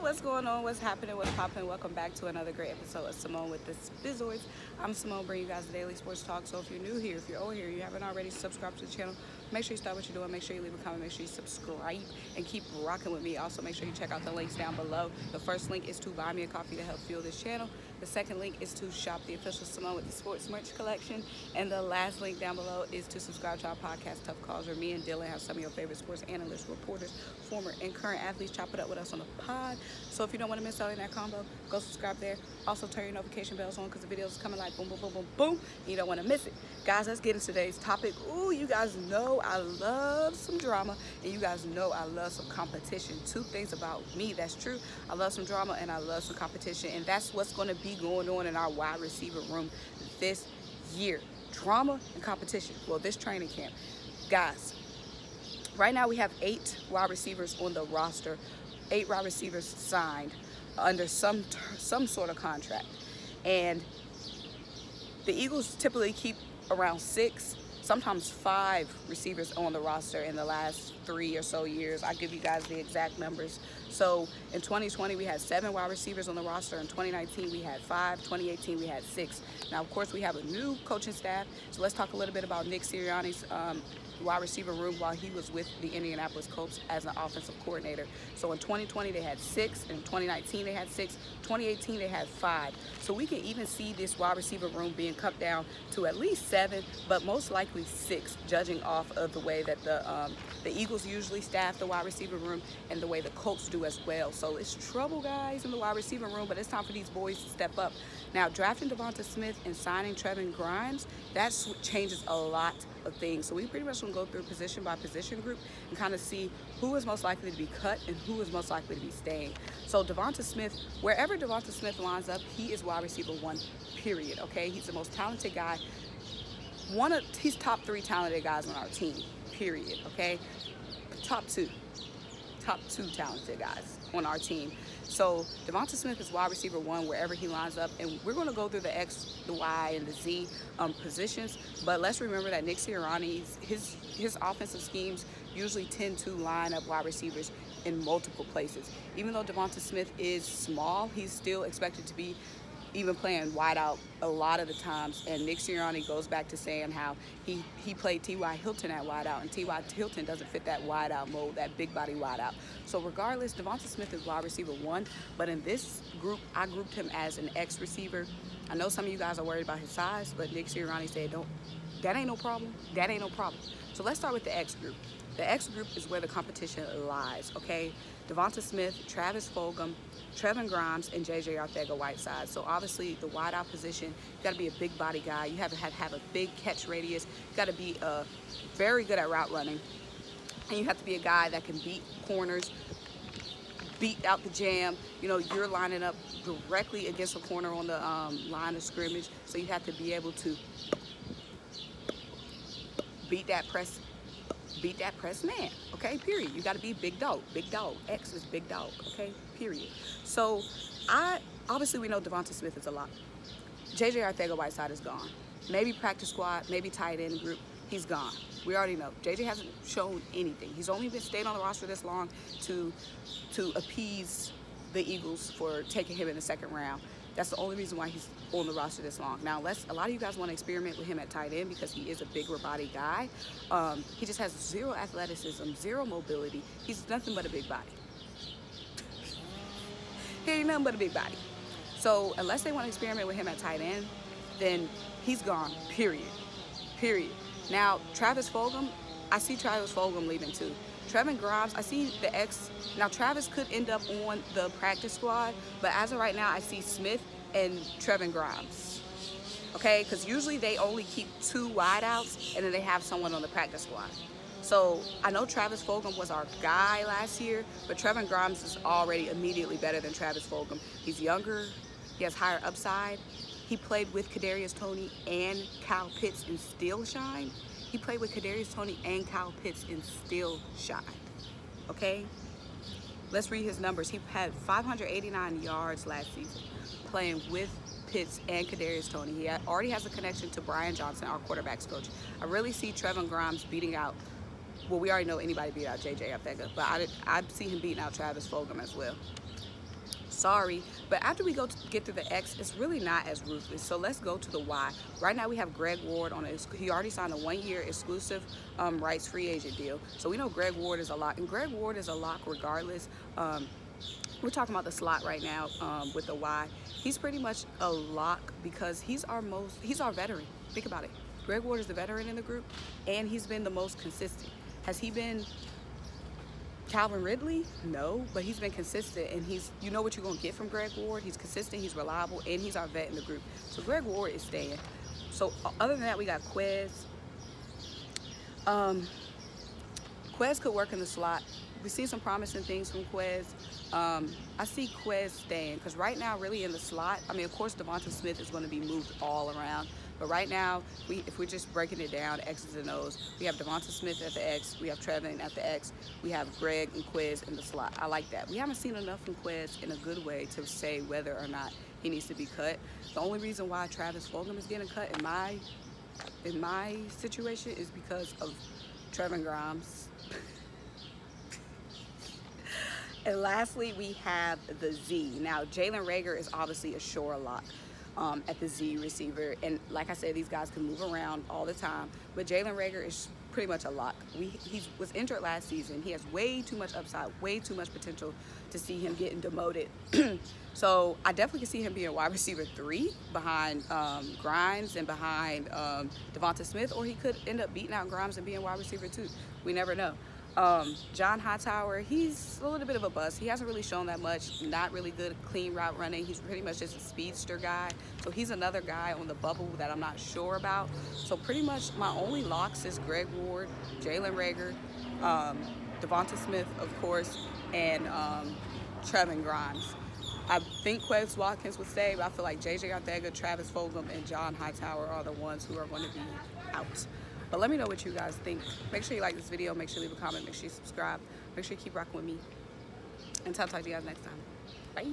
What's going on? What's happening? What's popping? Welcome back to another great episode of Simone with the Spizoids. I'm Simone, bringing you guys the daily sports talk. So if you're new here, if you're old here, you haven't already subscribed to the channel, make sure you start what you're doing. Make sure you leave a comment. Make sure you subscribe and keep rocking with me. Also, make sure you check out the links down below. The first link is to buy me a coffee to help fuel this channel. The second link is to shop the official Simone with the Sports merch collection. And the last link down below is to subscribe to our podcast, Tough Calls, where me and Dylan have some of your favorite sports analysts, reporters, former and current athletes chop it up with us on the pod. So if you don't want to miss out on that combo, go subscribe there. Also turn your notification bells on because the videos is coming like boom, boom, boom, boom, boom. And you don't want to miss it. Guys, let's get into today's topic. Ooh, you guys know I love some drama, and you guys know I love some competition. Two things about me that's true. I love some drama and I love some competition, and that's what's going to be going on in our wide receiver room this year. Drama and competition. Well, this training camp. Guys, right now we have 8 wide receivers on the roster, 8 wide receivers signed under some sort of contract. And the Eagles typically keep around 6, sometimes 5 receivers on the roster in the last 3 or so years. I'll give you guys the exact numbers. So in 2020, we had 7 wide receivers on the roster. In 2019, we had 5. 2018, we had 6. Now, of course, we have a new coaching staff. So let's talk a little bit about Nick Sirianni's wide receiver room while he was with the Indianapolis Colts as an offensive coordinator. So in 2020, they had 6. In 2019, they had 6. 2018, they had 5. So we can even see this wide receiver room being cut down to at least 7, but most likely 6, judging off of the way that the Eagles usually staff the wide receiver room and the way the Colts do as well. So it's trouble, guys, in the wide receiver room, but it's time for these boys to step up. Now, drafting Devonta Smith and signing Trevon Grimes, that changes a lot of things. So we pretty much going to go through position by position group and kind of see who is most likely to be cut and who is most likely to be staying. So Devonta Smith, wherever Devonta Smith lines up, he is wide receiver 1, period. Okay, he's the most talented guy. He's top 3 talented guys on our team, period. Okay, top 2 talented guys on our team. So Devonta Smith is wide receiver 1 wherever he lines up, and we're going to go through the X, the Y, and the Z positions. But let's remember that Nick Sirianni, his offensive schemes usually tend to line up wide receivers in multiple places. Even though Devonta Smith is small, he's still expected to be even playing wide out a lot of the times, and Nick Sirianni goes back to saying how he played T.Y. Hilton at wide out, and T.Y. Hilton doesn't fit that wide out mold, that big body wide out. So regardless, Devonta Smith is wide receiver 1, but in this group, I grouped him as an X receiver. I know some of you guys are worried about his size, but Nick Sirianni said, that ain't no problem. That ain't no problem. So let's start with the X group. The X group is where the competition lies, okay? Devonta Smith, Travis Fulgham, Trevon Grimes, and J.J. ARCEGA-Whiteside. So obviously the wideout position, you got to be a big body guy. You have to have a big catch radius. You got to be very good at route running. And you have to be a guy that can beat corners, beat out the jam. You know, you're lining up directly against a corner on the line of scrimmage. So you have to be able to beat that press man, okay, period. You got to be big dog. X is big dog, okay, period. So obviously we know Devonta Smith is a lot. J.J. ARCEGA-Whiteside is gone. Maybe practice squad, maybe tight end group, he's gone. We already know. J.J. hasn't shown anything. He's only stayed on the roster this long to appease the Eagles for taking him in the 2nd round. That's the only reason why he's on the roster this long. Now, a lot of you guys want to experiment with him at tight end because he is a bigger body guy. He just has 0 athleticism, 0 mobility. He's nothing but a big body. He ain't nothing but a big body. So unless they want to experiment with him at tight end, then he's gone, period. Now, Travis Fulgham, I see Travis Fulgham leaving too. Trevon Grimes, I see the X. Now, Travis could end up on the practice squad, but as of right now, I see Smith and Trevon Grimes. Okay, because usually they only keep 2 wideouts, and then they have someone on the practice squad. So I know Travis Fulgham was our guy last year, but Trevon Grimes is already immediately better than Travis Fulgham. He's younger, he has higher upside. He played with Kadarius Toney and Kyle Pitts and still shined. He played with Kadarius Toney and Kyle Pitts and still shined, okay? Let's read his numbers. He had 589 yards last season playing with Pitts and Kadarius Toney. He already has a connection to Brian Johnson, our quarterbacks coach. I really see Trevon Grimes beating out, well, we already know anybody beat out J.J. ARCEGA, but I see him beating out Travis Fulgham as well. Sorry, but after we get through the X, it's really not as ruthless. So let's go to the Y. Right now we have Greg Ward on he already signed a 1-year exclusive rights free agent deal. So we know Greg Ward is a lock, and Greg Ward is a lock regardless. We're talking about the slot right now with the Y. He's pretty much a lock because he's our veteran. Think about it. Greg Ward is the veteran in the group, and he's been the most consistent. Has he been Calvin Ridley? No, but he's been consistent, and you know what you're gonna get from Greg Ward. He's consistent, he's reliable, and he's our vet in the group. So Greg Ward is staying. So other than that, we got Quez. Quez could work in the slot. We see some promising things from Quez. I see Quez staying because right now, really in the slot, I mean, of course, Devonta Smith is going to be moved all around. But right now, if we're just breaking it down, X's and O's, we have Devonta Smith at the X, we have Trevon at the X, we have Greg and Quez in the slot. I like that. We haven't seen enough from Quez in a good way to say whether or not he needs to be cut. The only reason why Travis Fulgham is getting cut in my situation is because of Trevon Grimes. And lastly, we have the Z. Now, Jalen Reagor is obviously a sure lock at the Z receiver. And like I said, these guys can move around all the time. But Jalen Reagor is pretty much a lock. He was injured last season. He has way too much upside, way too much potential to see him getting demoted. So I definitely can see him being wide receiver 3 behind Grimes and behind Devonta Smith, or he could end up beating out Grimes and being wide receiver 2. We never know. John Hightower, he's a little bit of a bust. He hasn't really shown that much, not really good at clean route running. He's pretty much just a speedster guy. So he's another guy on the bubble that I'm not sure about. So pretty much my only locks is Greg Ward, Jalen Reagor, Devonta Smith, of course, and Trevon Grimes. I think Quez Watkins would stay, but I feel like JJ ARCEGA, Travis Fulgham, and John Hightower are the ones who are going to be out. But let me know what you guys think. Make sure you like this video. Make sure you leave a comment. Make sure you subscribe. Make sure you keep rocking with me. Until I talk to you guys next time. Bye.